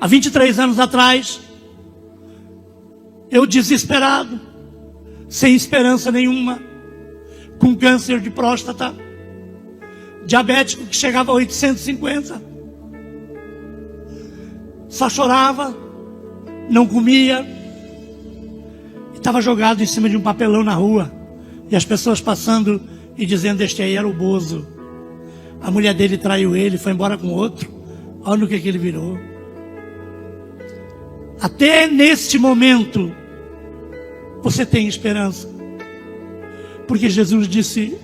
Há 23 anos atrás, eu desesperado, sem esperança nenhuma, com câncer de próstata, diabético que chegava a 850, só chorava, não comia, estava jogado em cima de um papelão na rua, e as pessoas passando e dizendo: este aí era o Bozo, a mulher dele traiu ele, foi embora com outro, olha o que ele virou. Até neste momento você tem esperança, porque Jesus disse: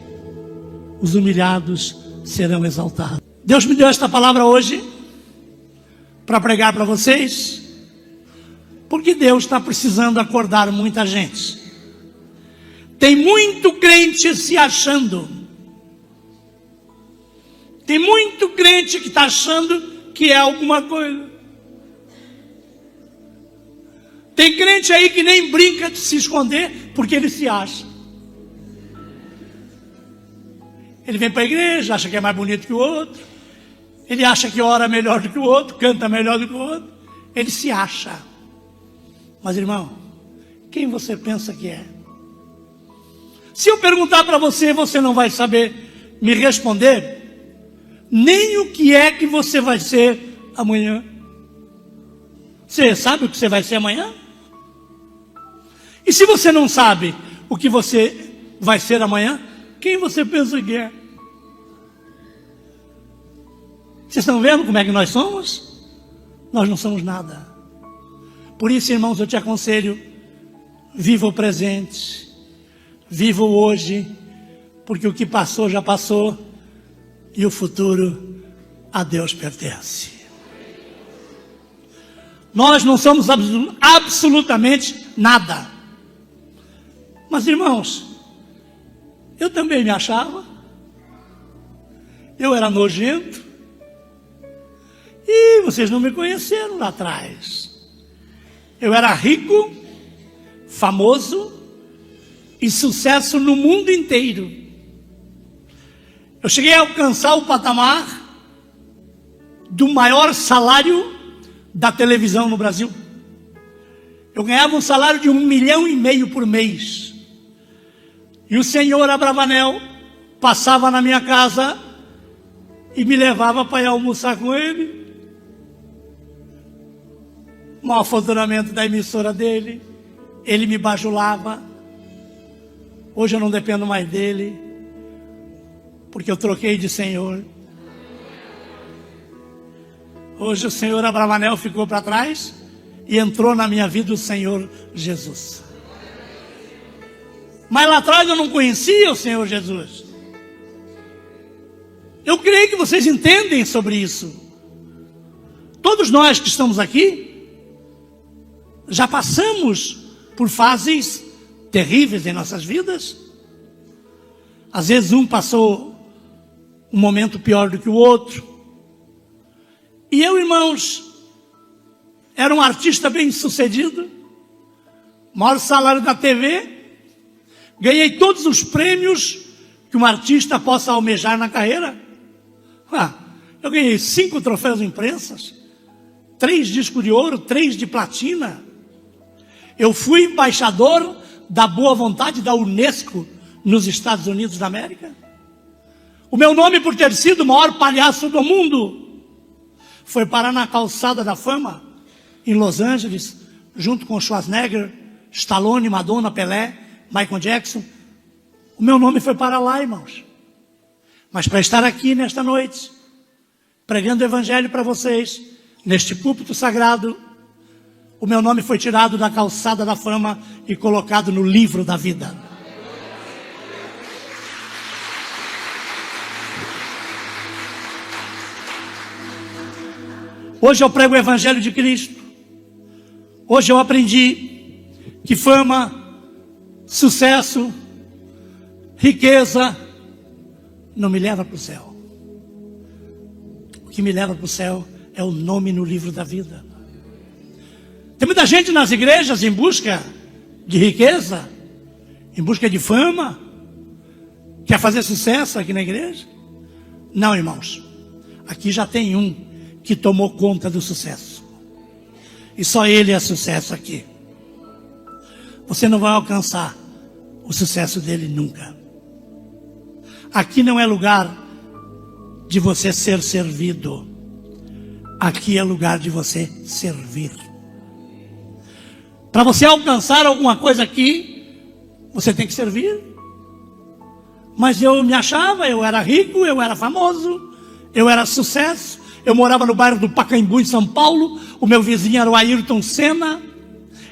os humilhados serão exaltados. Deus me deu esta palavra hoje para pregar para vocês, porque Deus está precisando acordar muita gente. Tem muito crente se achando, tem muito crente que está achando que é alguma coisa. Tem crente aí que nem brinca de se esconder porque ele se acha. Ele vem para a igreja, acha que é mais bonito que o outro, ele acha que ora melhor do que o outro, canta melhor do que o outro, ele se acha. Mas irmão, quem você pensa que é? Se eu perguntar para você, você não vai saber me responder nem o que é que você vai ser amanhã. Você sabe o que você vai ser amanhã? E se você não sabe o que você vai ser amanhã, quem você pensa que é? Vocês estão vendo como é que nós somos? Nós não somos nada. Por isso, irmãos, eu te aconselho: viva o presente, viva o hoje, porque o que passou já passou e o futuro a Deus pertence. Nós não somos absolutamente nada. Mas irmãos, eu também me achava, eu era nojento, e vocês não me conheceram lá atrás. Eu era rico, famoso e sucesso no mundo inteiro. Eu cheguei a alcançar o patamar do maior salário da televisão no Brasil. Eu ganhava um salário de 1,5 milhão por mês. E o senhor Abravanel passava na minha casa e me levava para ir almoçar com ele. Mau faturamento da emissora dele, ele me bajulava. Hoje eu não dependo mais dele, porque eu troquei de senhor. Hoje o senhor Abravanel ficou para trás e entrou na minha vida o Senhor Jesus. Mas lá atrás eu não conhecia o Senhor Jesus. Eu creio que vocês entendem sobre isso. Todos nós que estamos aqui já passamos por fases terríveis em nossas vidas. Às vezes um passou um momento pior do que o outro. E eu, irmãos, era um artista bem sucedido, maior salário da TV, ganhei todos os prêmios que um artista possa almejar na carreira. Eu ganhei 5 troféus de imprensa, 3 discos de ouro, 3 de platina. Eu fui embaixador da boa vontade da Unesco nos Estados Unidos da América. O meu nome, por ter sido o maior palhaço do mundo, foi parar na calçada da fama, em Los Angeles, junto com Schwarzenegger, Stallone, Madonna, Pelé, Michael Jackson. O meu nome foi para lá, irmãos. Mas para estar aqui nesta noite, pregando o evangelho para vocês, neste púlpito sagrado, o meu nome foi tirado da calçada da fama e colocado no livro da vida. Hoje eu prego o evangelho de Cristo. Hoje eu aprendi que fama, sucesso, riqueza não me leva para o céu. O que me leva para o céu é o nome no livro da vida. Tem muita gente nas igrejas em busca de riqueza, em busca de fama, quer fazer sucesso aqui na igreja. Não, irmãos, aqui já tem um que tomou conta do sucesso. e só Ele é sucesso aqui. Você não vai alcançar o sucesso dele nunca. Aqui não é lugar de você ser servido. Aqui é lugar de você servir. Para você alcançar alguma coisa aqui, você tem que servir. Mas eu me achava, eu era rico, eu era famoso, eu era sucesso. Eu morava no bairro do Pacaembu, em São Paulo. O meu vizinho era o Ayrton Senna.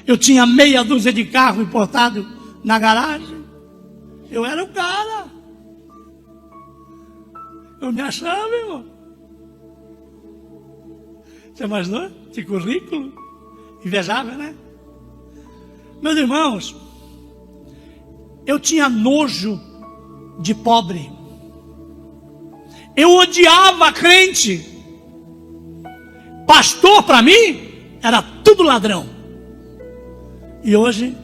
Eu tinha meia dúzia de carro importado na garagem. Eu era o cara. Eu me achava, irmão. Você imaginou? Que currículo invejável, né? Meus irmãos, eu tinha nojo de pobre. Eu odiava crente. Pastor para mim era tudo ladrão. E hoje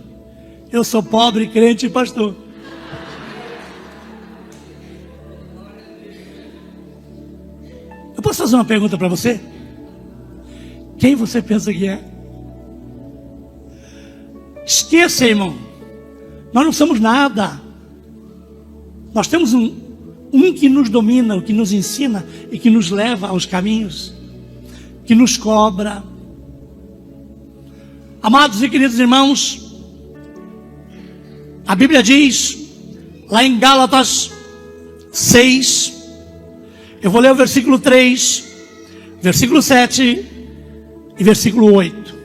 eu sou pobre, crente e pastor. Eu posso fazer uma pergunta para você? Quem você pensa que é? Esqueça, irmão. Nós não somos nada. Nós temos um que nos domina, o que nos ensina e que nos leva aos caminhos, que nos cobra. Amados e queridos irmãos, a Bíblia diz, lá em Gálatas 6, eu vou ler o versículo 3, versículo 7 e versículo 8.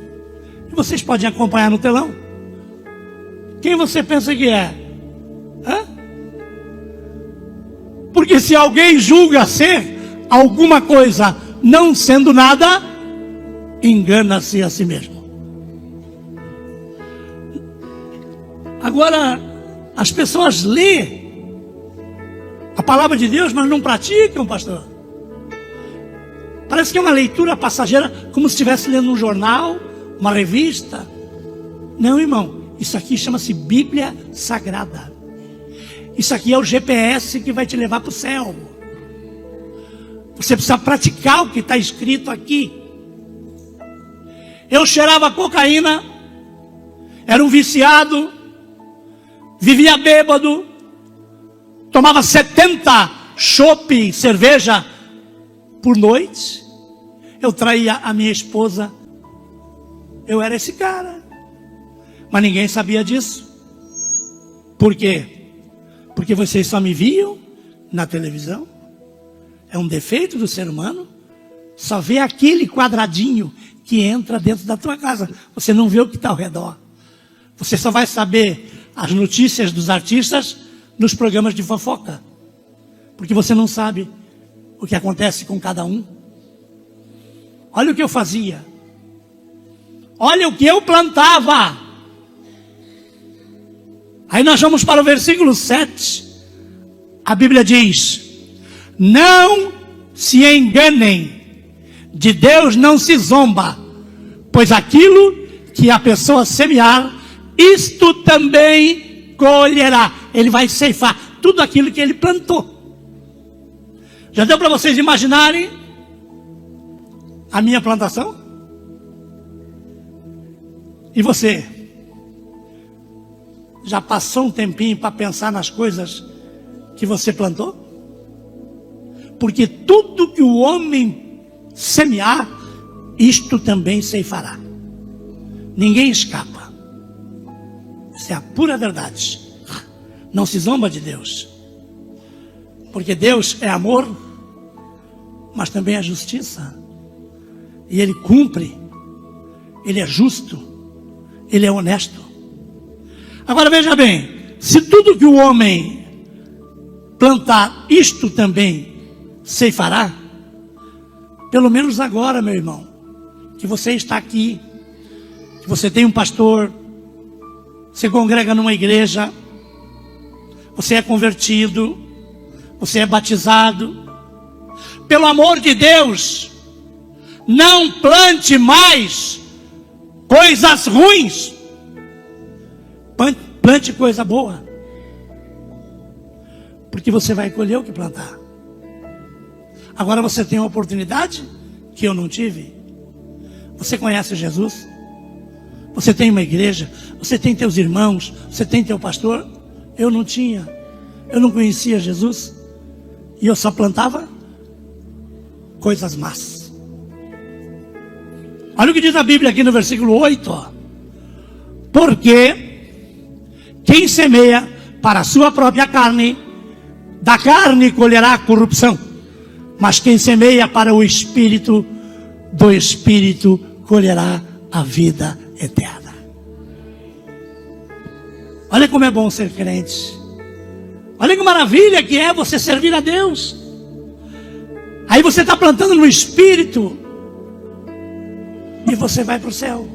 E vocês podem acompanhar no telão. Quem você pensa que é? Hã? Porque se alguém julga ser alguma coisa, não sendo nada, engana-se a si mesmo. Agora, as pessoas lêem a palavra de Deus, mas não praticam, pastor. Parece que é uma leitura passageira, como se estivesse lendo um jornal, uma revista. Não, irmão, isso aqui chama-se Bíblia Sagrada. Isso aqui é o GPS que vai te levar para o céu. Você precisa praticar o que está escrito aqui. Eu cheirava cocaína, era um viciado, vivia bêbado, tomava 70 chopp, cerveja por noite. Eu traía a minha esposa. Eu era esse cara. Mas ninguém sabia disso. Por quê? Porque vocês só me viam na televisão. É um defeito do ser humano. Só vê aquele quadradinho que entra dentro da tua casa. Você não vê o que está ao redor. Você só vai saber as notícias dos artistas nos programas de fofoca. Porque você não sabe o que acontece com cada um. Olha o que eu fazia. Olha o que eu plantava. Aí nós vamos para o versículo 7. A Bíblia diz: não se enganem, de Deus não se zomba, pois aquilo que a pessoa semear, isto também colherá. Ele vai ceifar tudo aquilo que ele plantou. Já deu para vocês imaginarem a minha plantação? E você? Já passou um tempinho para pensar nas coisas que você plantou? Porque tudo que o homem semear, isto também ceifará. Ninguém escapa. Isso é a pura verdade. Não se zomba de Deus. Porque Deus é amor, mas também é justiça. E Ele cumpre. Ele é justo. Ele é honesto. Agora veja bem, se tudo que o homem plantar, isto também ceifará, pelo menos agora, meu irmão, que você está aqui, que você tem um pastor, você congrega numa igreja, você é convertido, você é batizado, pelo amor de Deus, não plante mais coisas ruins. Plante coisa boa. Porque você vai colher o que plantar. Agora você tem uma oportunidade que eu não tive. Você conhece Jesus? você tem uma igreja, você tem teus irmãos, você tem teu pastor. Eu não tinha, eu não conhecia Jesus, e eu só plantava coisas más. Olha o que diz a Bíblia aqui no versículo 8, ó. Porque quem semeia para a sua própria carne, da carne colherá corrupção, mas quem semeia para o Espírito, do Espírito colherá a vida eterna. Olha como é bom ser crente. Olha que maravilha que é você servir a Deus. Aí você está plantando no Espírito e você vai para o céu.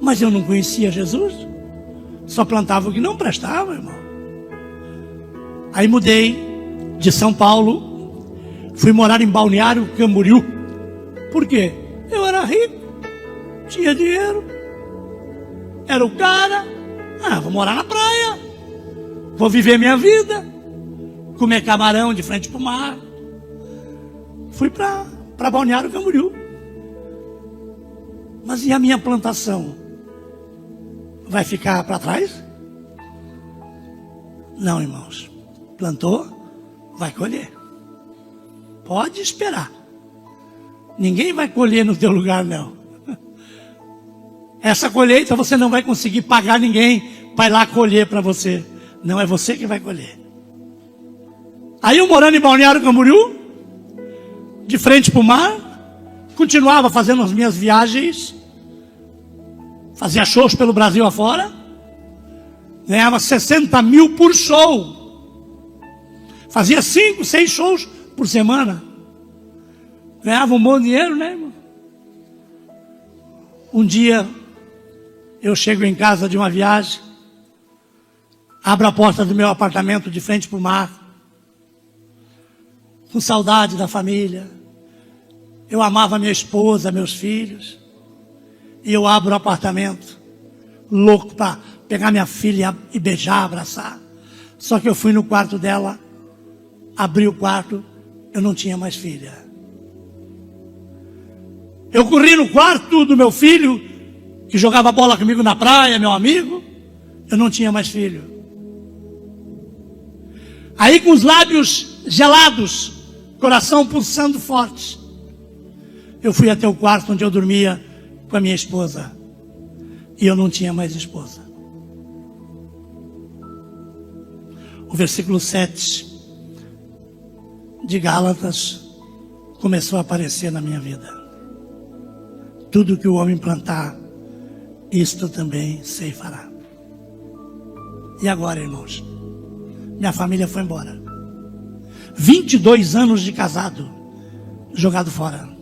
Mas eu não conhecia Jesus, só plantava o que não prestava, irmão. Aí mudei de São Paulo, fui morar em Balneário Camboriú. Por quê? Eu era rico, tinha dinheiro, era o cara. Vou morar na praia, vou viver minha vida, comer camarão de frente para o mar. Fui para Balneário Camboriú. Mas e a minha plantação? Vai ficar para trás? Não, irmãos. Plantou, vai colher. Pode esperar. Ninguém vai colher no teu lugar, não. Essa colheita você não vai conseguir pagar ninguém para ir lá colher para você. Não é você que vai colher. Aí eu morando em Balneário Camboriú, de frente para o mar, continuava fazendo as minhas viagens, fazia shows pelo Brasil afora, ganhava 60 mil por show, fazia 5, 6 shows por semana, ganhava um bom dinheiro, né, irmão? Um dia eu chego em casa de uma viagem, abro a porta do meu apartamento de frente para o mar, com saudade da família. Eu amava minha esposa, meus filhos, e eu abro o apartamento, louco para pegar minha filha e beijar, abraçar. Só que eu fui no quarto dela, abri o quarto, eu não tinha mais filha. Eu corri no quarto do meu filho, que jogava bola comigo na praia, meu amigo, eu não tinha mais filho. Aí com os lábios gelados, coração pulsando forte, eu fui até o quarto onde eu dormia com a minha esposa, e eu não tinha mais esposa. O versículo 7 de Gálatas começou a aparecer na minha vida. Tudo que o homem plantar, isto também ceifará. E agora, irmãos, minha família foi embora. 22 anos de casado, jogado fora.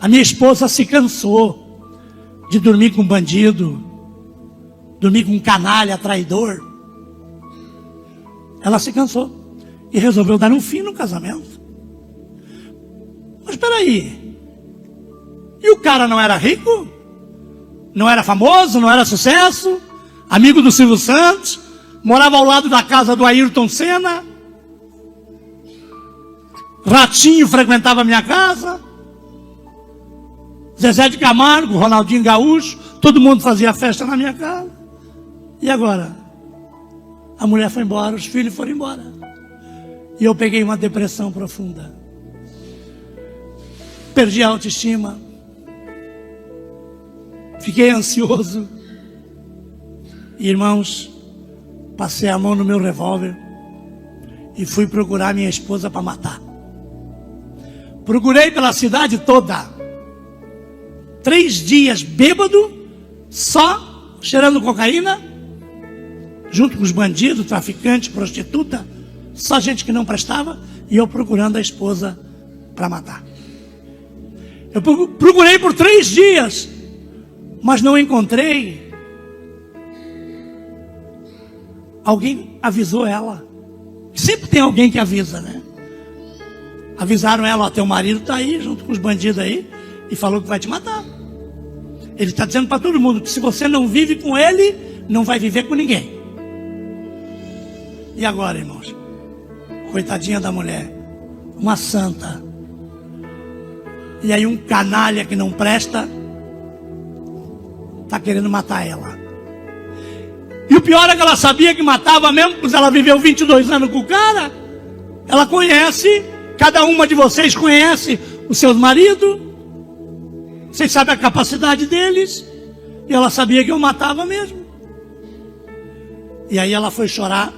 A minha esposa se cansou de dormir com bandido, dormir com canalha, traidor. Ela se cansou e resolveu dar um fim no casamento. Mas espera aí, e o cara não era rico? Não era famoso? Não era sucesso? Amigo do Silvio Santos? Morava ao lado da casa do Ayrton Senna? Ratinho frequentava a minha casa? Zezé de Camargo, Ronaldinho Gaúcho, todo mundo fazia festa na minha casa. E agora? A mulher foi embora, os filhos foram embora. E eu peguei uma depressão profunda. Perdi a autoestima. Fiquei ansioso. Irmãos, passei a mão no meu revólver e fui procurar minha esposa para matar. Procurei pela cidade toda. 3 dias bêbado, só cheirando cocaína, junto com os bandidos, traficantes, prostituta, só gente que não prestava, e eu procurando a esposa para matar. Eu procurei por 3 dias, mas não encontrei. Alguém avisou ela. Sempre tem alguém que avisa, né? Avisaram ela, ó, teu marido está aí, junto com os bandidos aí, e falou que vai te matar. Ele está dizendo para todo mundo que se você não vive com ele, não vai viver com ninguém. E agora, irmãos? Coitadinha da mulher, uma santa. E aí um canalha que não presta está querendo matar ela. E o pior é que ela sabia que matava mesmo, pois ela viveu 22 anos com o cara. Ela conhece, cada uma de vocês conhece os seus maridos. Vocês sabem a capacidade deles. E ela sabia que eu matava mesmo. E aí ela foi chorar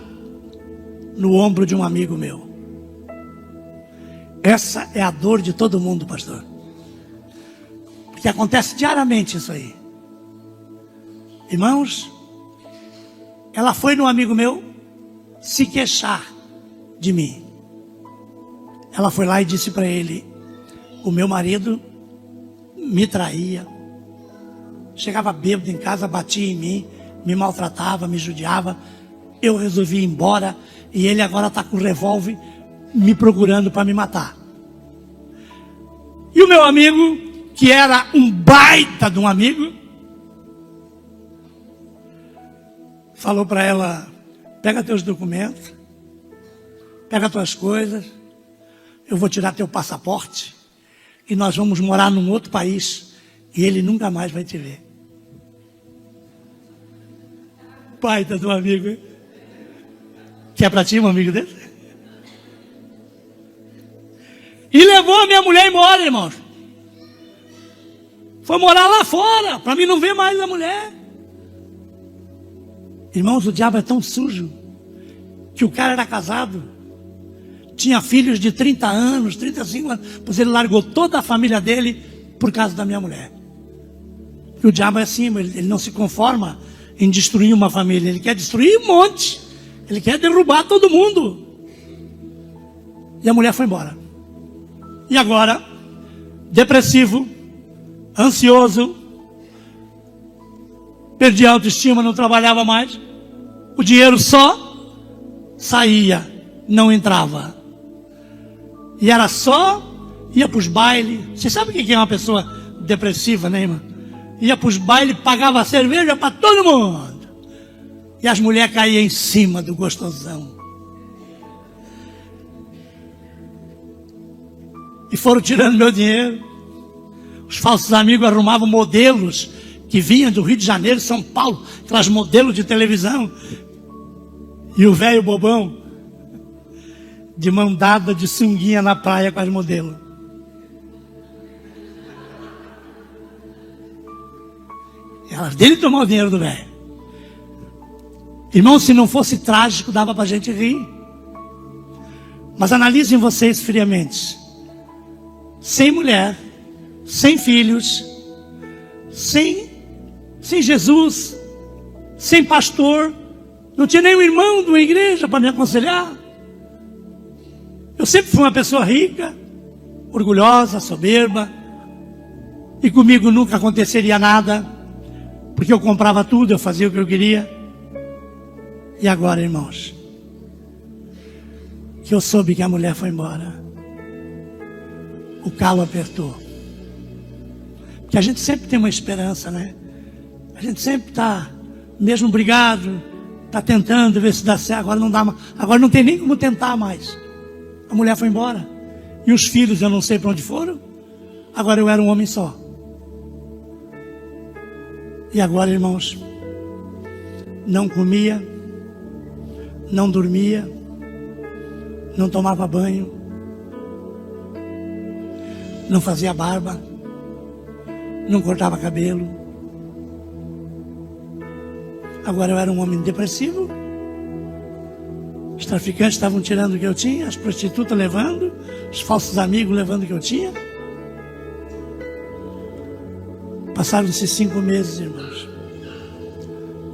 no ombro de um amigo meu. Essa é a dor de todo mundo, pastor. Porque acontece diariamente isso aí. Irmãos, ela foi no amigo meu se queixar de mim. Ela foi lá e disse para ele: o meu marido me traía, chegava bêbado em casa, batia em mim, me maltratava, me judiava. Eu resolvi ir embora e ele agora está com um revólver me procurando para me matar. E o meu amigo, que era um baita de um amigo, falou para ela: pega teus documentos, pega tuas coisas, eu vou tirar teu passaporte e nós vamos morar num outro país e ele nunca mais vai te ver. Baita de um amigo, hein? Que é para ti um amigo dele? E levou a minha mulher embora, irmãos. Foi morar lá fora, para mim não ver mais a mulher. Irmãos, o diabo é tão sujo que o cara era casado, tinha filhos de 30 anos, 35 anos, pois ele largou toda a família dele por causa da minha mulher. E o diabo é assim, ele não se conforma em destruir uma família, ele quer destruir um monte, ele quer derrubar todo mundo. E a mulher foi embora. E agora, depressivo, ansioso, perdi a autoestima, não trabalhava mais, o dinheiro só saía, não entrava. E era só, ia para os bailes. Você sabe o que é uma pessoa depressiva, né, irmã? Ia para os bailes, pagava cerveja para todo mundo. E as mulheres caíam em cima do gostosão. E foram tirando meu dinheiro. Os falsos amigos arrumavam modelos que vinham do Rio de Janeiro, São Paulo, aquelas modelos de televisão. E o velho bobão, de mão dada, de sunguinha na praia com as modelos. Elas dele tomar o dinheiro do velho. Irmão, se não fosse trágico, dava para a gente rir. Mas analisem vocês friamente. Sem mulher, sem filhos, sem Jesus, sem pastor, não tinha nenhum irmão de uma igreja para me aconselhar. Eu sempre fui uma pessoa rica, orgulhosa, soberba, e comigo nunca aconteceria nada, porque eu comprava tudo, eu fazia o que eu queria. E agora, irmãos, que eu soube que a mulher foi embora, o calo apertou. Porque a gente sempre tem uma esperança, né? A gente sempre está, mesmo brigado, está tentando ver se dá certo. Agora não dá, agora não tem nem como tentar mais. A mulher foi embora. E os filhos eu não sei para onde foram. Agora eu era um homem só. E agora, irmãos, não comia, não dormia, não tomava banho, não fazia barba, não cortava cabelo. Agora eu era um homem depressivo. Os traficantes estavam tirando o que eu tinha, as prostitutas levando, os falsos amigos levando o que eu tinha. Passaram-se 5 meses, irmãos.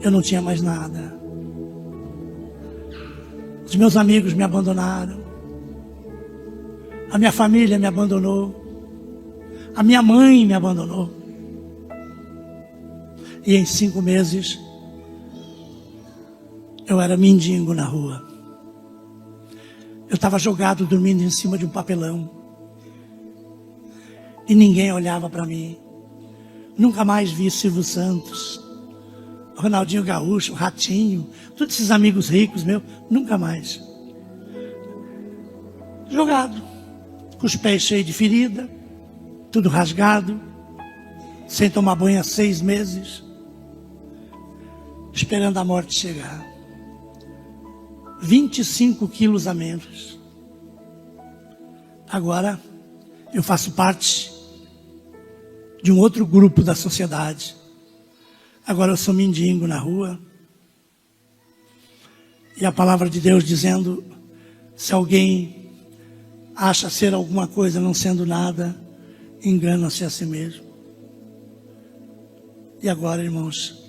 Eu não tinha mais nada. Os meus amigos me abandonaram. A minha família me abandonou. A minha mãe me abandonou. E em 5 meses, eu era mendigo na rua. Eu estava jogado, dormindo em cima de um papelão. E ninguém olhava para mim. Nunca mais vi Silvio Santos, Ronaldinho Gaúcho, Ratinho, todos esses amigos ricos meus, nunca mais. Jogado, com os pés cheios de ferida, tudo rasgado, sem tomar banho há 6 meses. esperando a morte chegar. 25 quilos a menos. Agora eu faço parte de um outro grupo da sociedade. Agora eu sou mendigo na rua. E a palavra de Deus dizendo: se alguém acha ser alguma coisa não sendo nada, engana-se a si mesmo. E agora, irmãos,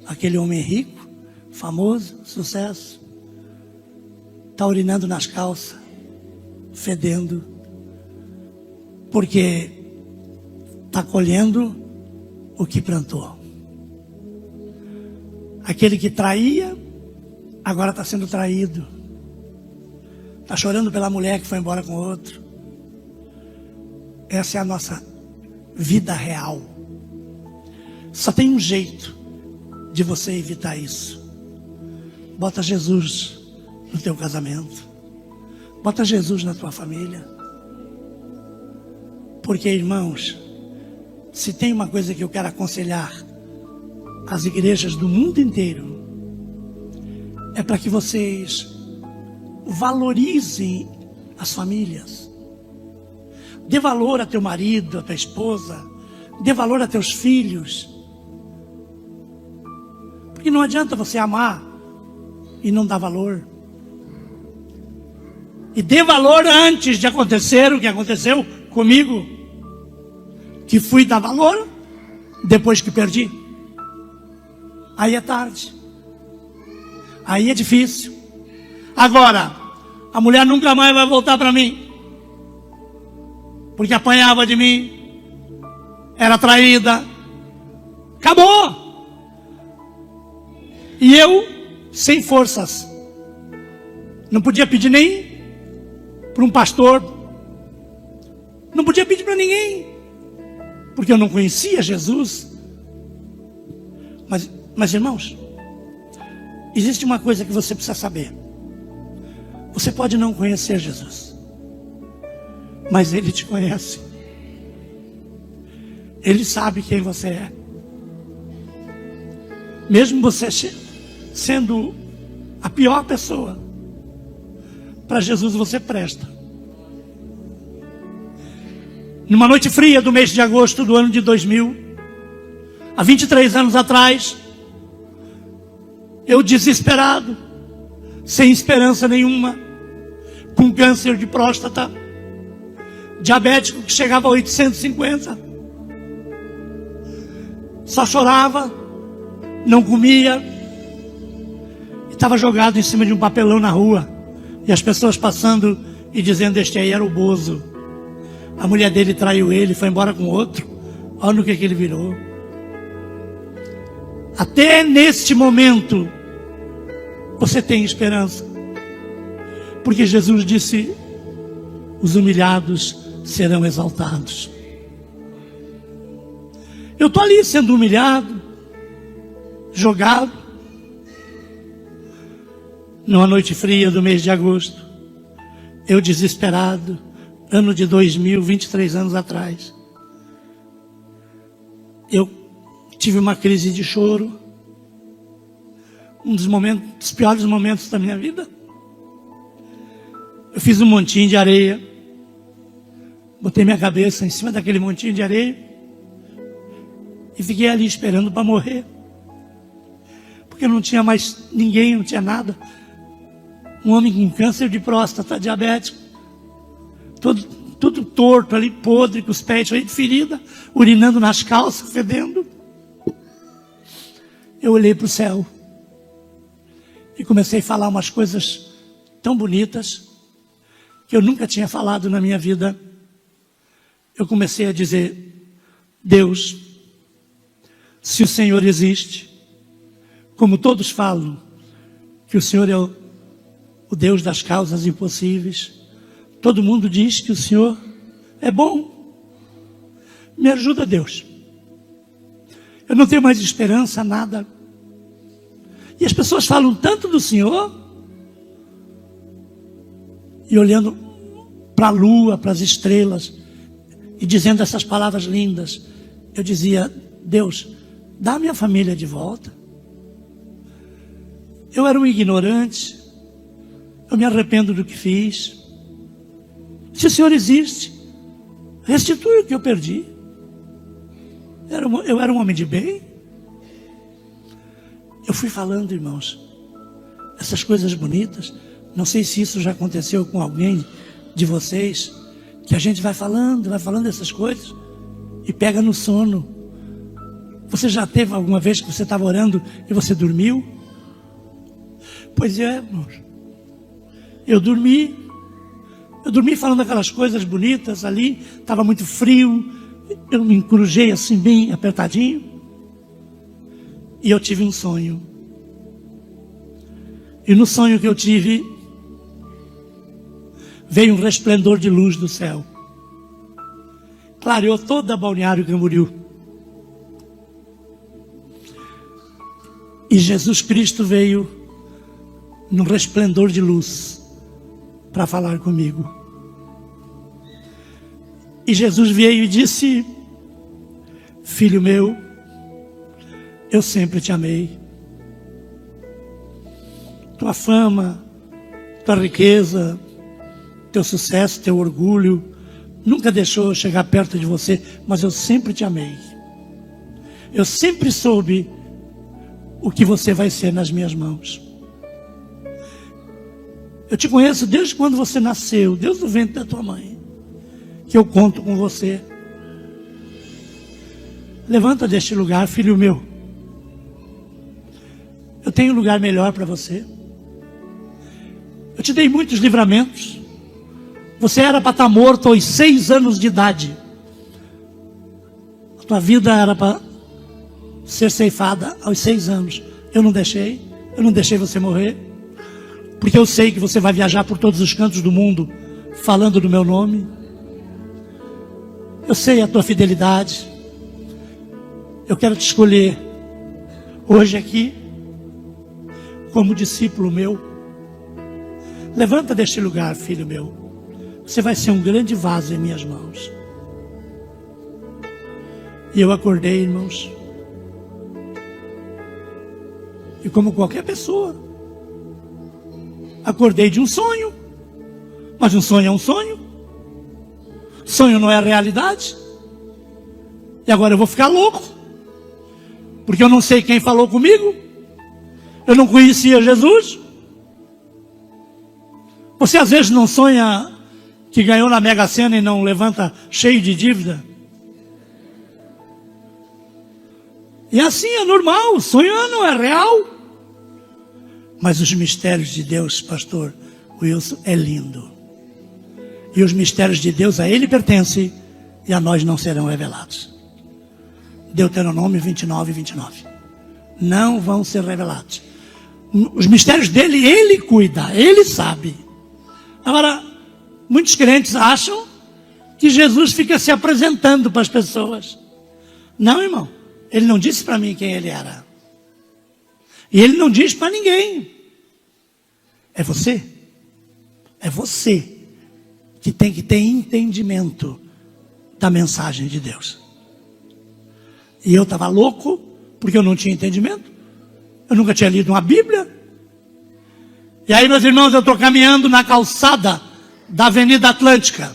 aquele homem rico, famoso, sucesso, está urinando nas calças, fedendo, porque está colhendo o que plantou. Aquele que traía, agora está sendo traído. Está chorando pela mulher que foi embora com outro. Essa é a nossa vida real. Só tem um jeito de você evitar isso. Bota Jesus no teu casamento. Bota Jesus na tua família. Porque, irmãos, se tem uma coisa que eu quero aconselhar às igrejas do mundo inteiro, é para que vocês valorizem as famílias. Dê valor a teu marido, a tua esposa. Dê valor a teus filhos. Porque não adianta você amar e não dar valor. E dê valor antes de acontecer o que aconteceu comigo, que fui dar valor depois que perdi. Aí é tarde. Aí é difícil. Agora, a mulher nunca mais vai voltar para mim, porque apanhava de mim, era traída. Acabou. E eu, sem forças, não podia pedir nem para um pastor, não podia pedir para ninguém, porque eu não conhecia Jesus. Mas irmãos, existe uma coisa que você precisa saber. Você pode não conhecer Jesus, mas Ele te conhece. Ele sabe quem você é. Mesmo você sendo a pior pessoa, para Jesus você presta. Numa noite fria do mês de agosto do ano de 2000, há 23 anos atrás, eu desesperado, sem esperança nenhuma, com câncer de próstata, diabético que chegava a 850, só chorava, não comia, estava jogado em cima de um papelão na rua, e as pessoas passando e dizendo: este aí era o Bozo, a mulher dele traiu ele, foi embora com outro, olha no que ele virou. Até neste momento você tem esperança, porque Jesus disse: os humilhados serão exaltados. Eu estou ali sendo humilhado, jogado, numa noite fria do mês de agosto, eu desesperado, ano de 2000, 23 anos atrás. Eu tive uma crise de choro, um dos piores momentos da minha vida. Eu fiz um montinho de areia, botei minha cabeça em cima daquele montinho de areia e fiquei ali esperando para morrer, porque não tinha mais ninguém, não tinha nada. Um homem com câncer de próstata, diabético, todo torto ali, podre, com os pés cheios de ferida, urinando nas calças, fedendo. Eu olhei para o céu e comecei a falar umas coisas tão bonitas que eu nunca tinha falado na minha vida. Eu comecei a dizer: Deus, se o Senhor existe, como todos falam que o Senhor é o Deus das causas impossíveis, todo mundo diz que o Senhor é bom. Me ajuda, Deus. Eu não tenho mais esperança, nada. E as pessoas falam tanto do Senhor, e olhando para a lua, para as estrelas, e dizendo essas palavras lindas, eu dizia: Deus, dá minha família de volta. Eu era um ignorante. Eu me arrependo do que fiz. Se o Senhor existe, restitui o que eu perdi. Eu era um homem de bem. Eu fui falando, irmãos, essas coisas bonitas. Não sei se isso já aconteceu com alguém de vocês, que a gente vai falando essas coisas e pega no sono. Você já teve alguma vez que você estava orando e você dormiu? Pois é, irmãos. Eu dormi falando aquelas coisas bonitas ali, estava muito frio, eu me encrujei assim bem apertadinho, e eu tive um sonho. E no sonho que eu tive, veio um resplendor de luz do céu, clareou toda a Balneário Camboriú, e Jesus Cristo veio num resplendor de luz para falar comigo. E Jesus veio e disse: filho meu, eu sempre te amei. Tua fama, tua riqueza, teu sucesso, teu orgulho, nunca deixou eu chegar perto de você, mas eu sempre te amei. Eu sempre soube o que você vai ser nas minhas mãos. Eu te conheço desde quando você nasceu, desde o ventre da tua mãe, que eu conto com você. Levanta deste lugar, filho meu. Eu tenho um lugar melhor para você. Eu te dei muitos livramentos. Você era para estar morto aos 6 anos de idade. A tua vida era para ser ceifada aos 6 anos. Eu não deixei você morrer. Porque eu sei que você vai viajar por todos os cantos do mundo falando do meu nome. Eu sei a tua fidelidade. Eu quero te escolher hoje aqui como discípulo meu. Levanta deste lugar, filho meu. Você vai ser um grande vaso em minhas mãos. E eu acordei, irmãos. E como qualquer pessoa, acordei de um sonho. Mas um sonho é um sonho. Sonho não é a realidade. E agora eu vou ficar louco, porque eu não sei quem falou comigo. Eu não conhecia Jesus. Você às vezes não sonha que ganhou na Mega Sena e não levanta cheio de dívida? E assim é normal, o sonho não é real. Mas os mistérios de Deus, pastor Wilson, é lindo. E os mistérios de Deus a Ele pertencem e a nós não serão revelados. Deuteronômio 29, 29. Não vão ser revelados. Os mistérios dele, Ele cuida, Ele sabe. Agora, muitos crentes acham que Jesus fica se apresentando para as pessoas. Não, irmão. Ele não disse para mim quem Ele era. E Ele não diz para ninguém. É você. É você que tem que ter entendimento da mensagem de Deus. E eu estava louco, porque eu não tinha entendimento. Eu nunca tinha lido uma Bíblia. E aí, meus irmãos, eu estou caminhando na calçada da Avenida Atlântica.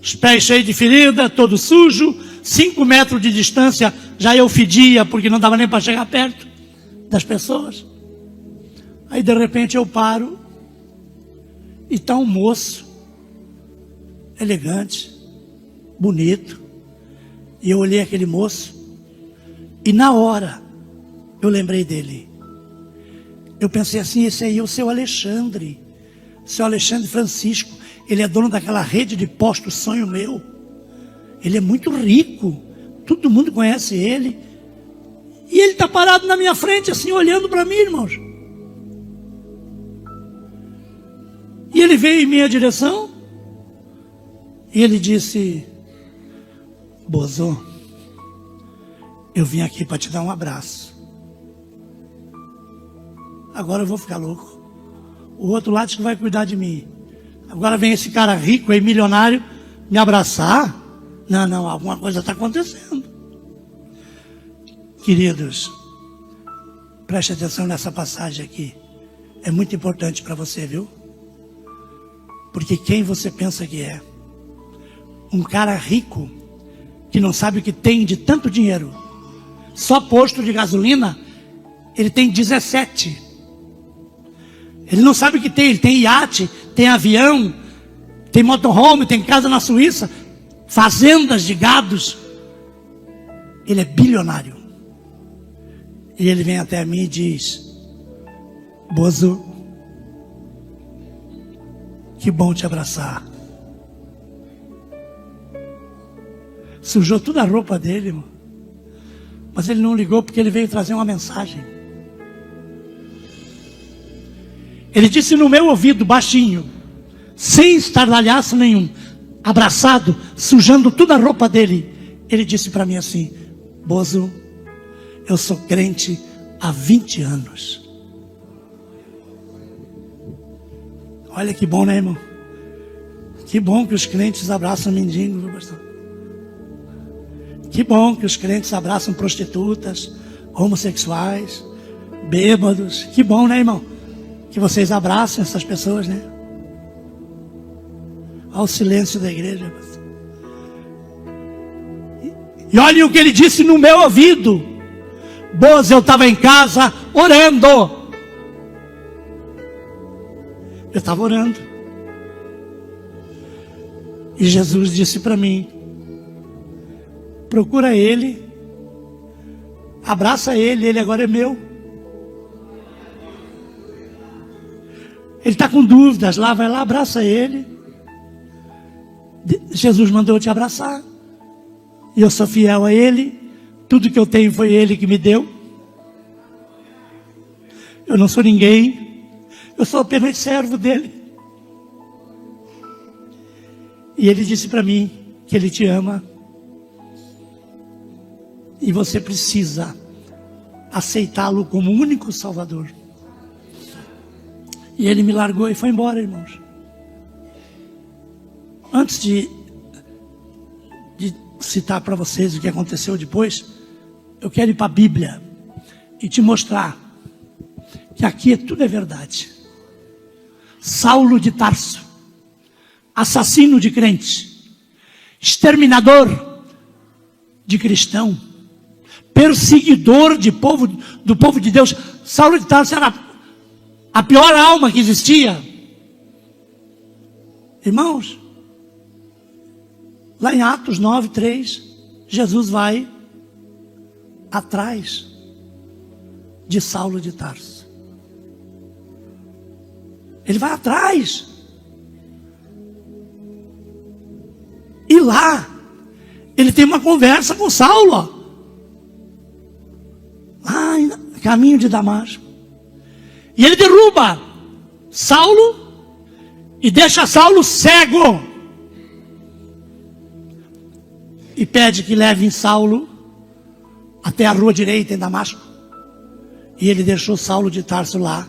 Os pés cheios de ferida, todo sujo. 5 metros de distância, já eu fedia, porque não dava nem para chegar perto das pessoas. Aí, de repente, eu paro. E está um moço, elegante, bonito. E eu olhei aquele moço. E na hora, eu lembrei dele. Eu pensei assim, esse aí é o seu Alexandre. Seu Alexandre Francisco. Ele é dono daquela rede de postos Sonho Meu. Ele é muito rico. Todo mundo conhece ele. E ele está parado na minha frente, assim, olhando para mim, irmãos. E ele veio em minha direção. E ele disse: Bozo, eu vim aqui para te dar um abraço. Agora eu vou ficar louco. O outro lado que vai cuidar de mim. Agora vem esse cara rico aí, milionário, me abraçar? Não, alguma coisa está acontecendo. Queridos, Preste atenção nessa passagem aqui. É muito importante para você, viu? Porque quem você pensa que é? Um cara rico, que não sabe o que tem de tanto dinheiro. Só posto de gasolina, ele tem 17. Ele não sabe o que tem. Ele tem iate, tem avião, tem motorhome, tem casa na Suíça, fazendas de gados. Ele é bilionário. E ele vem até mim e diz: Bozo, que bom te abraçar. Sujou toda a roupa dele, irmão. Mas ele não ligou porque ele veio trazer uma mensagem. Ele disse no meu ouvido, baixinho, sem estardalhaço nenhum, abraçado, sujando toda a roupa dele. Ele disse para mim assim: Bozo, eu sou crente há 20 anos. Olha que bom, né, irmão? Que bom que os crentes abraçam mendigos, viu, pastor? Que bom que os crentes abraçam prostitutas, homossexuais, bêbados. Que bom, né, irmão? Que vocês abraçam essas pessoas, né? Olha o silêncio da igreja, pastor. E olhem o que ele disse no meu ouvido. Bozo, eu estava em casa orando. Eu estava orando. E Jesus disse para mim: procura ele, abraça ele, ele agora é meu. Ele está com dúvidas lá, vai lá, abraça ele. Jesus mandou eu te abraçar. E eu sou fiel a ele. Tudo que eu tenho foi ele que me deu. Eu não sou ninguém. Eu sou apenas servo dele. E ele disse para mim que ele te ama. E você precisa aceitá-lo como único Salvador. E ele me largou e foi embora, irmãos. Antes de citar para vocês o que aconteceu depois, eu quero ir para a Bíblia e te mostrar que aqui tudo é verdade. Saulo de Tarso, assassino de crente, exterminador de cristão, perseguidor do povo de Deus. Saulo de Tarso era a pior alma que existia. Irmãos, lá em Atos 9:3, Jesus vai atrás de Saulo de Tarso. Ele vai atrás. E lá, ele tem uma conversa com Saulo, ó. Lá no caminho de Damasco. E ele derruba Saulo e deixa Saulo cego. E pede que levem Saulo até a rua direita em Damasco. E ele deixou Saulo de Tarso lá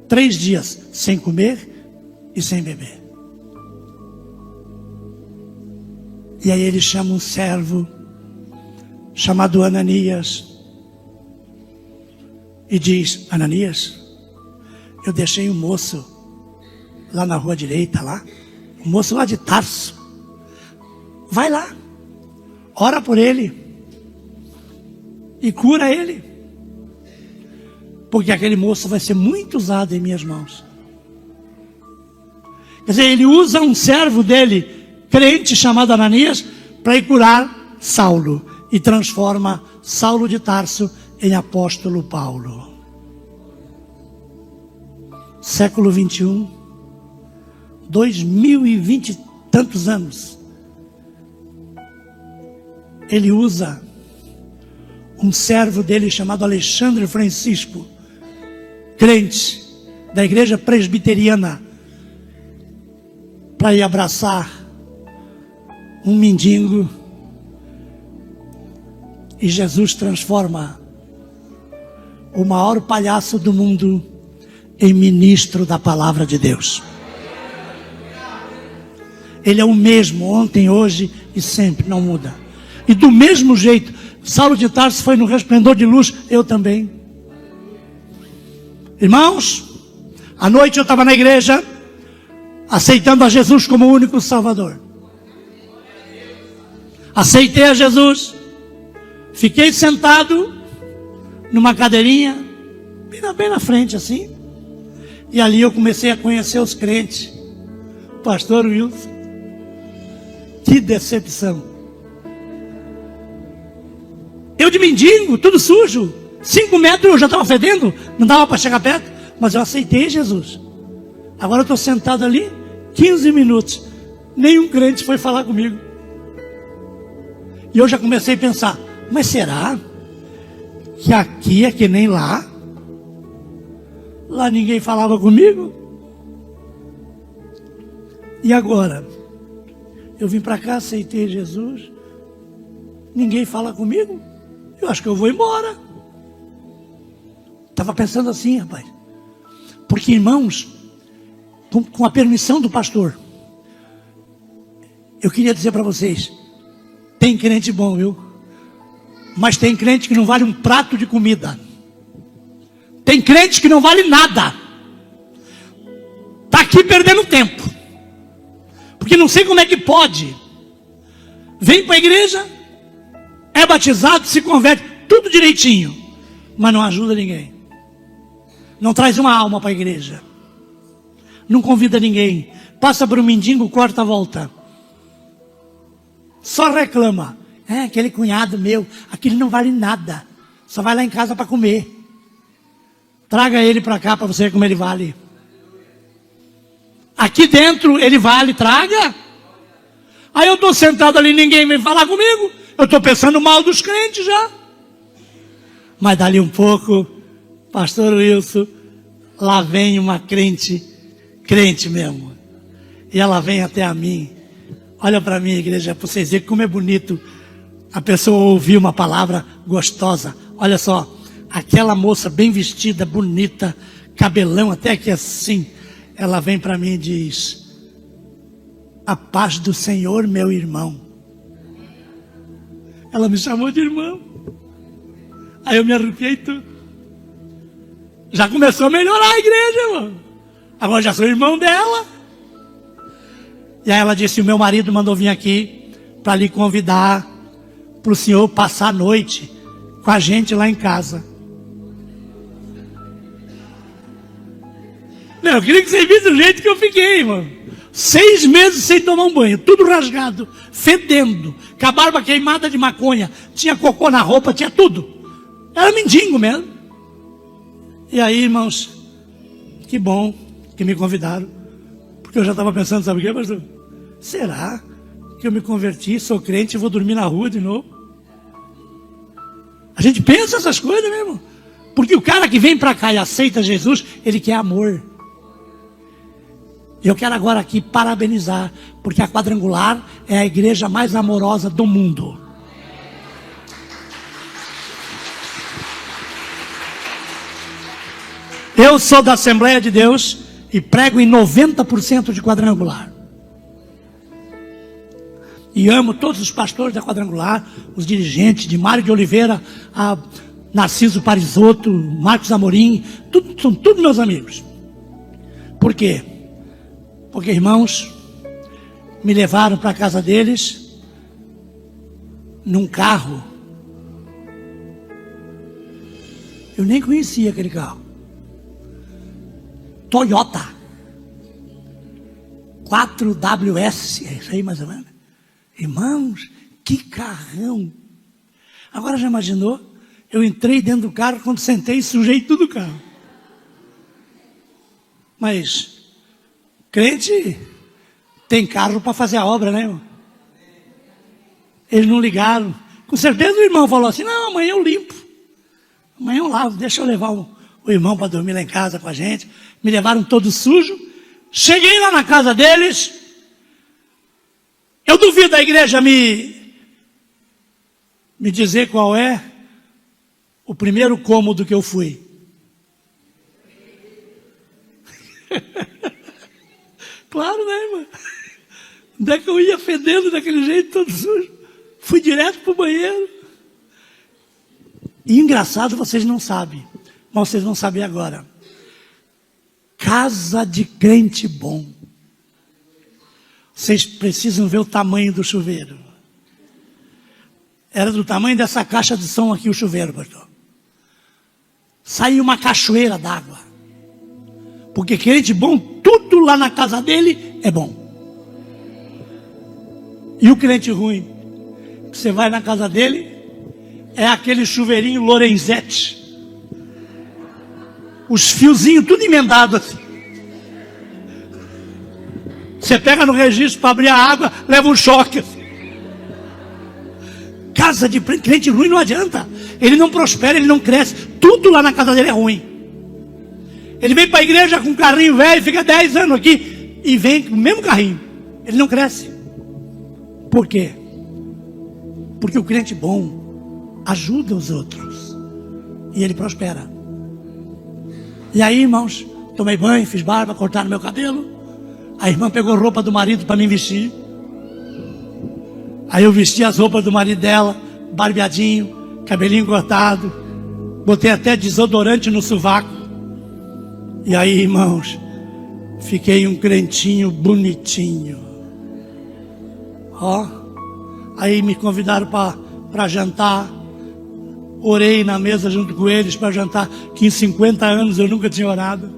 3 dias sem comer e sem beber. E aí ele chama um servo chamado Ananias e diz: Ananias, eu deixei um moço lá na rua direita, lá, um moço lá de Tarso. Vai lá, ora por ele e cura ele, porque aquele moço vai ser muito usado em minhas mãos. Quer dizer, ele usa um servo dele, crente, chamado Ananias, para ir curar Saulo, e transforma Saulo de Tarso em apóstolo Paulo. Século 21, 2020 e tantos anos, ele usa um servo dele chamado Alexandre Francisco, crente da igreja presbiteriana, para ir abraçar um mendigo. E Jesus transforma o maior palhaço do mundo em ministro da palavra de Deus. Ele é o mesmo ontem, hoje e sempre, não muda. E do mesmo jeito, Saulo de Tarso foi no resplendor de luz, eu também. Irmãos, à noite eu estava na igreja, aceitando a Jesus como o único Salvador. Aceitei a Jesus, fiquei sentado numa cadeirinha, bem na frente assim, e ali eu comecei a conhecer os crentes. Pastor Wilson, que decepção. Eu de mendigo, tudo sujo, 5 metros eu já estava fedendo, não dava para chegar perto, mas eu aceitei Jesus. Agora eu estou sentado ali, 15 minutos, nenhum crente foi falar comigo. E eu já comecei a pensar, mas será que aqui é que nem lá? Lá ninguém falava comigo? E agora? Eu vim para cá, aceitei Jesus, ninguém fala comigo? Eu acho que eu vou embora. Estava pensando assim, rapaz. Porque, irmãos, com a permissão do pastor, eu queria dizer para vocês, tem crente bom, viu? Mas tem crente que não vale um prato de comida. Tem crente que não vale nada. Está aqui perdendo tempo. Porque não sei como é que pode. Vem para a igreja, é batizado, se converte, tudo direitinho, mas não ajuda ninguém. Não traz uma alma para a igreja. Não convida ninguém. Passa por um mendigo, corta a volta. Só reclama. Aquele cunhado meu, aquele não vale nada. Só vai lá em casa para comer. Traga ele para cá para você ver como ele vale. Aqui dentro ele vale, traga. Aí eu estou sentado ali, ninguém vem falar comigo. Eu estou pensando mal dos crentes já. Mas dali um pouco, pastor Wilson, lá vem uma crente mesmo. E ela vem até a mim. Olha para mim, igreja, para vocês verem como é bonito a pessoa ouvir uma palavra gostosa. Olha só, aquela moça bem vestida, bonita, cabelão até aqui assim. Ela vem para mim e diz: a paz do Senhor, meu irmão. Ela me chamou de irmão. Aí eu me arrepiei tudo. Já começou a melhorar a igreja, irmão. Agora já sou irmão dela. E aí ela disse: o meu marido mandou vir aqui para lhe convidar para o senhor passar a noite com a gente lá em casa. Não, eu queria que você visse o jeito que eu fiquei, irmão. 6 meses sem tomar um banho, tudo rasgado, fedendo, com a barba queimada de maconha, tinha cocô na roupa, tinha tudo. Era mendigo mesmo. E aí, irmãos, que bom que me convidaram, porque eu já estava pensando, sabe o que, pastor? Será que eu me converti, sou crente e vou dormir na rua de novo? A gente pensa essas coisas mesmo. Porque o cara que vem para cá e aceita Jesus, ele quer amor. Eu quero agora aqui parabenizar, porque a Quadrangular é a igreja mais amorosa do mundo. Eu sou da Assembleia de Deus e prego em 90% de Quadrangular. E amo todos os pastores da Quadrangular, os dirigentes, de Mário de Oliveira a Narciso Parisotto, Marcos Amorim, são todos meus amigos. Por quê? Porque, irmãos, me levaram para a casa deles num carro. Eu nem conhecia aquele carro. Toyota 4WS, é isso aí mais ou menos. Irmãos, que carrão. Agora já imaginou? Eu entrei dentro do carro, quando sentei, sujei tudo o carro. Mas crente tem carro para fazer a obra, né, irmão? Eles não ligaram. Com certeza o irmão falou assim: não, amanhã eu limpo. Amanhã eu lavo, deixa eu levar o irmão para dormir lá em casa com a gente. Me levaram todo sujo. Cheguei lá na casa deles. Eu duvido a igreja me dizer qual é o primeiro cômodo que eu fui. Claro, né, irmão? Onde é que eu ia fedendo daquele jeito, todo sujo? Fui direto para o banheiro. E engraçado, vocês não sabem, mas vocês vão saber agora. casa de crente bom. Vocês precisam ver o tamanho do chuveiro. Era do tamanho dessa caixa de som aqui o chuveiro, pastor. Saiu uma cachoeira d'água. Porque crente bom, tudo lá na casa dele é bom. E o crente ruim, você vai na casa dele, é aquele chuveirinho Lorenzetti. Os fiozinhos tudo emendado assim. Você pega no registro para abrir a água, leva um choque assim. Casa de crente ruim não adianta. Ele não prospera, ele não cresce. Tudo lá na casa dele é ruim. Ele vem para a igreja com um carrinho velho, fica 10 anos aqui e vem com o mesmo carrinho. Ele não cresce. Por quê? Porque o crente bom ajuda os outros e ele prospera. E aí, irmãos, tomei banho, fiz barba, cortaram meu cabelo. A irmã pegou roupa do marido para me vestir. Aí eu vesti as roupas do marido dela, barbeadinho, cabelinho cortado, botei até desodorante no sovaco. E aí, irmãos, fiquei um crentinho bonitinho. Ó, aí me convidaram para jantar. Orei na mesa junto com eles para jantar, que em 50 anos eu nunca tinha orado.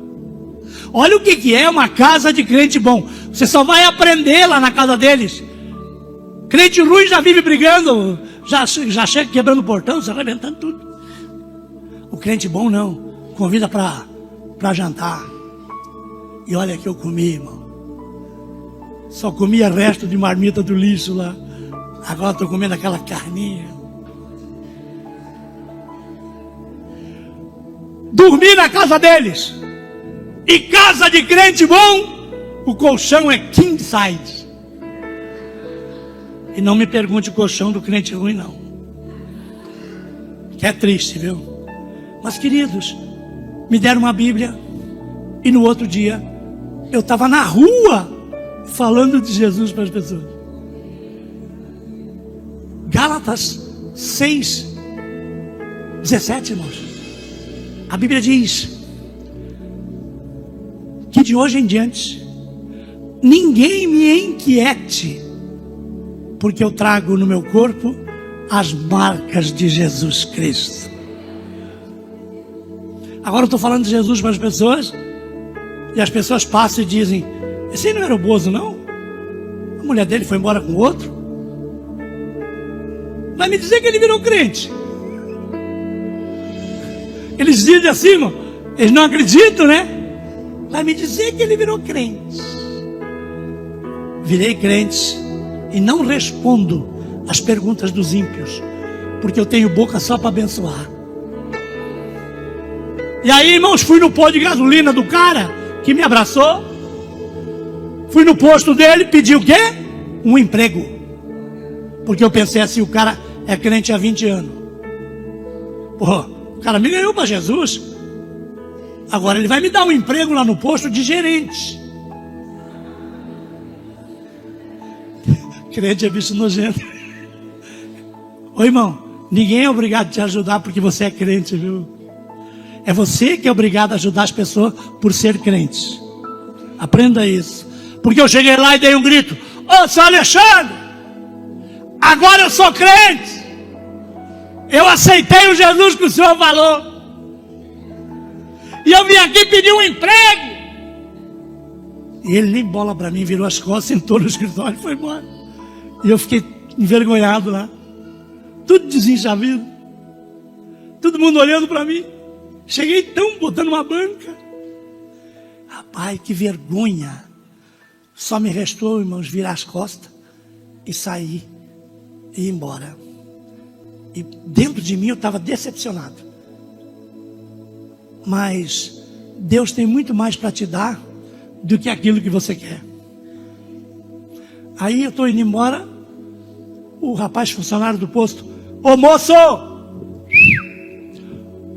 Olha o que é uma casa de crente bom. Você só vai aprender lá na casa deles. Crente ruim já vive brigando, já chega quebrando o portão, se arrebentando tudo. O crente bom não, convida para jantar. E olha que eu comi, irmão. Só comia resto de marmita do lixo lá. Agora estou comendo aquela carninha. Dormi na casa deles. E casa de crente bom, o colchão é king size. E não me pergunte o colchão do crente ruim, não. Que é triste, viu? Mas, queridos, me deram uma Bíblia. E no outro dia, eu estava na rua falando de Jesus para as pessoas. Gálatas 6:17, irmãos. A Bíblia diz que de hoje em diante ninguém me inquiete, porque eu trago no meu corpo as marcas de Jesus Cristo. Agora eu estou falando de Jesus para as pessoas, e as pessoas passam e dizem: esse aí não era o Bozo, não? A mulher dele foi embora com outro. Vai me dizer que ele virou crente? Eles dizem assim, irmão, eles não acreditam, né? Vai me dizer que ele virou crente. Virei crente e não respondo as perguntas dos ímpios, porque eu tenho boca só para abençoar. E aí, irmãos, fui no pó de gasolina do cara que me abraçou. Fui no posto dele, pedi o quê? Um emprego. Porque eu pensei assim, o cara é crente há 20 anos. Pô, o cara me ganhou para Jesus. Agora ele vai me dar um emprego lá no posto de gerente. Crente é bicho nojento. Ô irmão, ninguém é obrigado a te ajudar porque você é crente, viu? É você que é obrigado a ajudar as pessoas por ser crente. Aprenda isso. Porque eu cheguei lá e dei um grito: ô, seu Alexandre, agora eu sou crente. Eu aceitei o Jesus que o senhor falou. E eu vim aqui pedir um emprego. E ele nem bola para mim, virou as costas, sentou no escritório e foi embora. E eu fiquei envergonhado lá. Tudo desenchavido. Todo mundo olhando para mim. Cheguei tão botando uma banca. Rapaz, que vergonha. Só me restou, irmãos, virar as costas e sair e ir embora. E dentro de mim eu estava decepcionado. Mas Deus tem muito mais para te dar do que aquilo que você quer. Aí eu estou indo embora. O rapaz funcionário do posto: ô moço,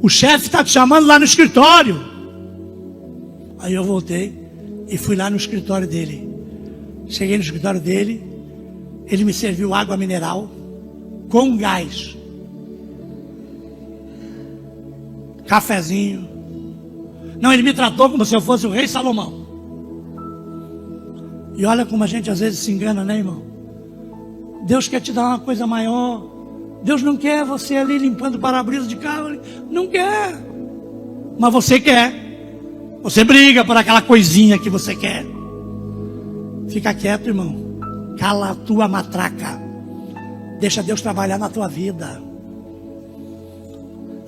o chefe está te chamando lá no escritório. Aí eu voltei e fui lá no escritório dele. Cheguei no escritório dele. Ele me serviu água mineral com gás, cafezinho. Não, ele me tratou como se eu fosse o rei Salomão. E olha como a gente às vezes se engana, né, irmão? Deus quer te dar uma coisa maior. Deus não quer você ali limpando o para-brisa de carro. Não quer. Mas você quer. Você briga por aquela coisinha que você quer. Fica quieto, irmão. Cala a tua matraca. Deixa Deus trabalhar na tua vida.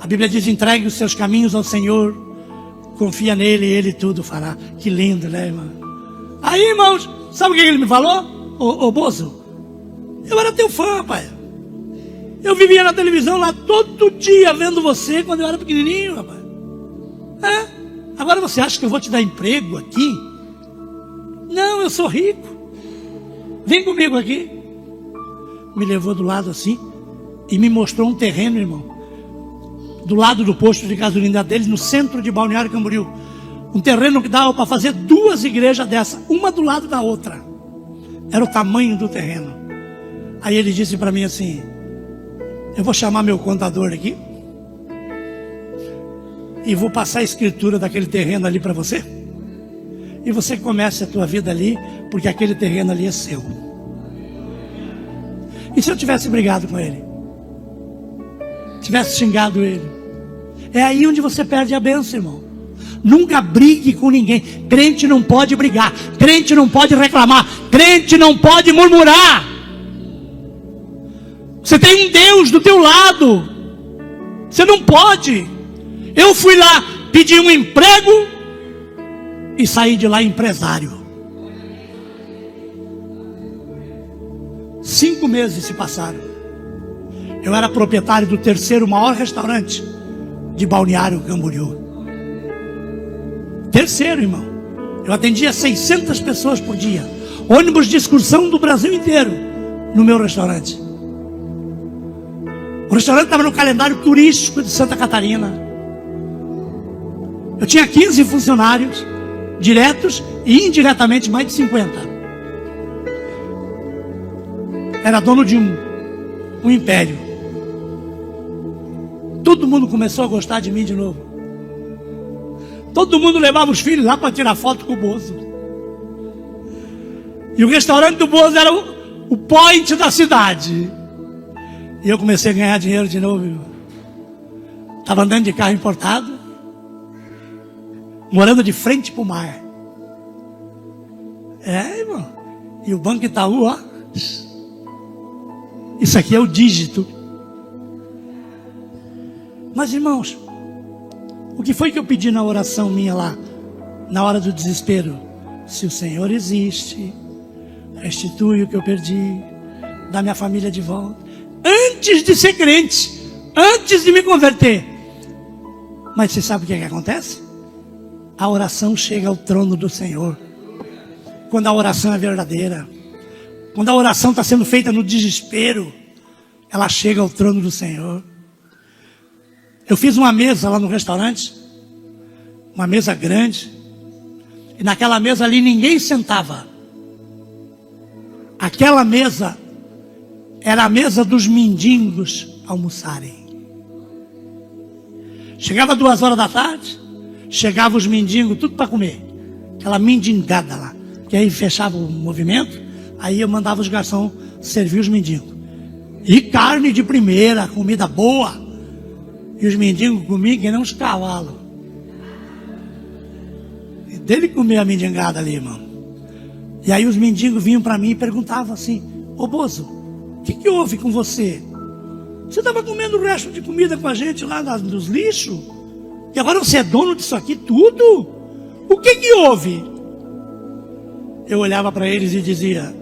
A Bíblia diz: entregue os seus caminhos ao Senhor, confia nele e ele tudo fará. Que lindo, né, irmão? Aí, irmãos, sabe o que ele me falou? Ô Bozo, eu era teu fã, pai. Eu vivia na televisão lá todo dia vendo você quando eu era pequenininho, rapaz. Agora você acha que eu vou te dar emprego aqui? Não, eu sou rico. Vem comigo aqui. Me levou do lado assim e me mostrou um terreno, irmão, do lado do posto de gasolina deles, no centro de Balneário Camboriú. Um terreno que dava para fazer 2 igrejas dessa, uma do lado da outra. Era o tamanho do terreno. Aí ele disse para mim assim: eu vou chamar meu contador aqui e vou passar a escritura daquele terreno ali para você. E você comece a tua vida ali, porque aquele terreno ali é seu. E se eu tivesse brigado com ele? Tivesse xingado ele? É aí onde você perde a bênção, irmão. Nunca brigue com ninguém. Crente não pode brigar. Crente não pode reclamar. Crente não pode murmurar. Você tem um Deus do teu lado. Você não pode. Eu fui lá pedir um emprego e saí de lá empresário. 5 meses se passaram. Eu era proprietário do 3º maior restaurante de Balneário Camboriú. 3º, irmão. Eu atendia 600 pessoas por dia. Ônibus de excursão do Brasil inteiro no meu restaurante. O restaurante estava no calendário turístico de Santa Catarina. Eu tinha 15 funcionários, diretos e indiretamente mais de 50. Era dono de um império. Todo mundo começou a gostar de mim de novo. Todo mundo levava os filhos lá para tirar foto com o Bozo. E o restaurante do Bozo era o point da cidade. E eu comecei a ganhar dinheiro de novo. Estava andando de carro importado, morando de frente para o mar. Irmão. E o Banco Itaú, ó. Isso aqui é o dígito. Mas, irmãos, o que foi que eu pedi na oração minha lá, na hora do desespero? Se o Senhor existe, restitui o que eu perdi, dá minha família de volta. Antes de ser crente, antes de me converter. Mas você sabe o que é que acontece? A oração chega ao trono do Senhor. Quando a oração é verdadeira, quando a oração está sendo feita no desespero, ela chega ao trono do Senhor. Eu fiz uma mesa lá no restaurante, uma mesa grande, e naquela mesa ali ninguém sentava. Aquela mesa era a mesa dos mendigos almoçarem. Chegava 2 horas da tarde, chegava os mendigos, tudo para comer. Aquela mendigada lá, que aí fechava o movimento, aí eu mandava os garçons servir os mendigos. E carne de primeira, comida boa. E os mendigos comiam que nem uns cavalos. E dele comer a mendigada ali, irmão. E aí os mendigos vinham para mim e perguntavam assim: ô Bozo, o que houve com você? Você estava comendo o resto de comida com a gente lá nos lixos? E agora você é dono disso aqui tudo? O que houve? Eu olhava para eles e dizia: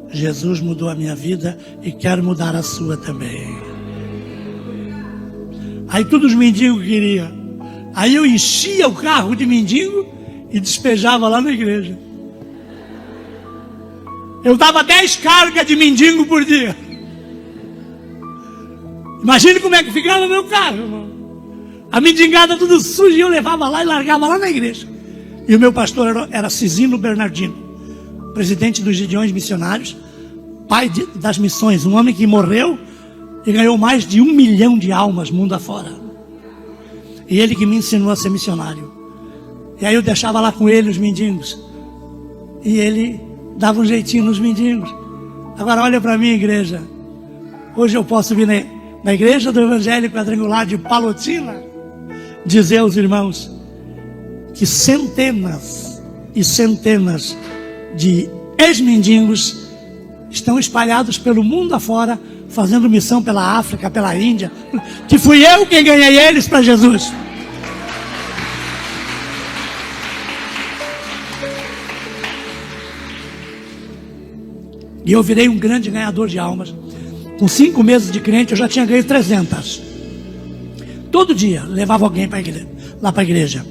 Jesus mudou a minha vida e quer mudar a sua também. Aí todos os mendigos queriam. Aí eu enchia o carro de mendigo e despejava lá na igreja. Eu dava 10 cargas de mendigo por dia. Imagine como é que ficava o meu carro, irmão. A mendigada tudo suja e eu levava lá e largava lá na igreja. E o meu pastor era Cisino Bernardino, presidente dos Gideões Missionários, pai das missões, um homem que morreu e ganhou mais de 1 milhão de almas mundo afora. E ele que me ensinou a ser missionário. E aí eu deixava lá com ele os mendigos. E ele dava um jeitinho nos mendigos. Agora olha para mim, igreja. Hoje eu posso vir na igreja do Evangelho Quadrangular de Palotina dizer aos irmãos que centenas e centenas de ex-mendigos estão espalhados pelo mundo afora, fazendo missão pela África, pela Índia, que fui eu quem ganhei eles para Jesus. E eu virei um grande ganhador de almas. Com 5 meses de crente, eu já tinha ganho 300. Todo dia, levava alguém lá para a igreja.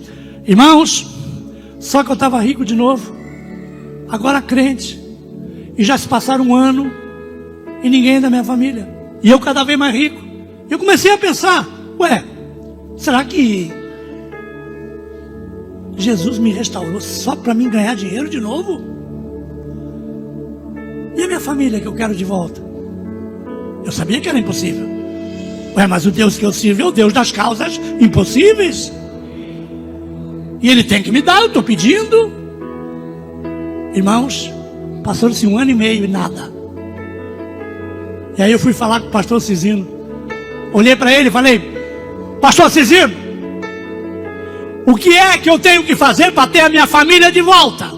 Irmãos, só que eu estava rico de novo. Agora crente. E já se passaram um ano e ninguém da minha família. E eu cada vez mais rico. E eu comecei a pensar, ué, será que Jesus me restaurou só para mim ganhar dinheiro de novo? E a minha família que eu quero de volta? Eu sabia que era impossível. Ué, mas o Deus que eu sirvo é o Deus das causas impossíveis. E Ele tem que me dar, eu estou pedindo. Irmãos, passou-se 1 ano e meio e nada. E aí eu fui falar com o pastor Cisino. Olhei para ele e falei, pastor Cisino, o que é que eu tenho que fazer para ter a minha família de volta?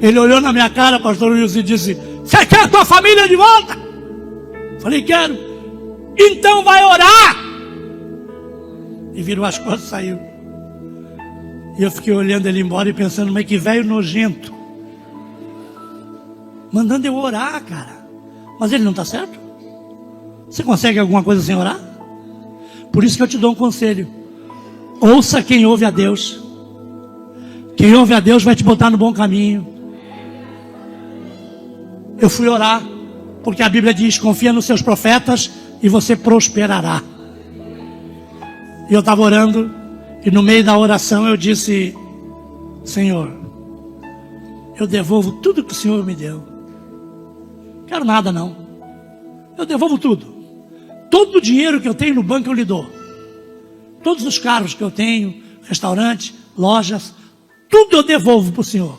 Ele olhou na minha cara, pastor Wilson, e disse, você quer a tua família de volta? Falei, quero. Então vai orar. E virou as costas e saiu. E eu fiquei olhando ele embora e pensando, mas que velho nojento. Mandando eu orar, cara. Mas ele não está certo? Você consegue alguma coisa sem orar? Por isso que eu te dou um conselho. Ouça quem ouve a Deus. Quem ouve a Deus vai te botar no bom caminho. Eu fui orar, porque a Bíblia diz, confia nos seus profetas e você prosperará. E eu estava orando, e no meio da oração eu disse, Senhor, eu devolvo tudo que o Senhor me deu. Não quero nada não. Eu devolvo tudo. Todo o dinheiro que eu tenho no banco eu lhe dou. Todos os carros que eu tenho, restaurantes, lojas, tudo eu devolvo para o Senhor.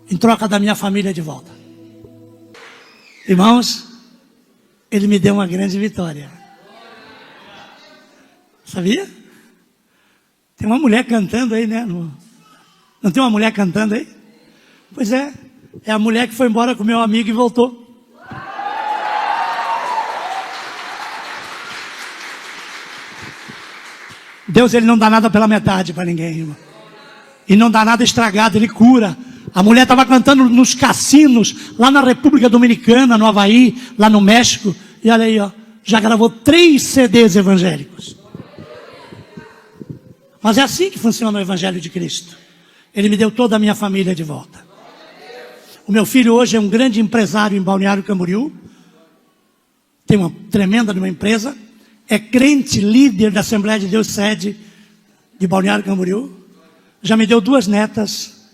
Em troca da minha família de volta. Irmãos, Ele me deu uma grande vitória. Sabia? Tem uma mulher cantando aí, né? Não tem uma mulher cantando aí? Pois é. É a mulher que foi embora com meu amigo e voltou. Deus, Ele não dá nada pela metade para ninguém, irmão. E não dá nada estragado, Ele cura. A mulher estava cantando nos cassinos, lá na República Dominicana, no Havaí, lá no México. E olha aí, ó, já gravou 3 CDs evangélicos. Mas é assim que funciona o Evangelho de Cristo. Ele me deu toda a minha família de volta. O meu filho hoje é um grande empresário em Balneário Camboriú. Tem uma tremenda de uma empresa. É crente, líder da Assembleia de Deus, sede de Balneário Camboriú. Já me deu 2 netas,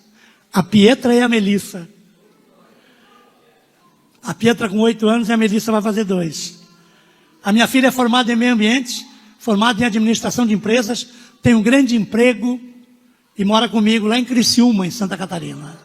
a Pietra e a Melissa. A Pietra com 8 anos e a Melissa vai fazer 2. A minha filha é formada em meio ambiente, formada em administração de empresas, tem um grande emprego e mora comigo lá em Criciúma, em Santa Catarina.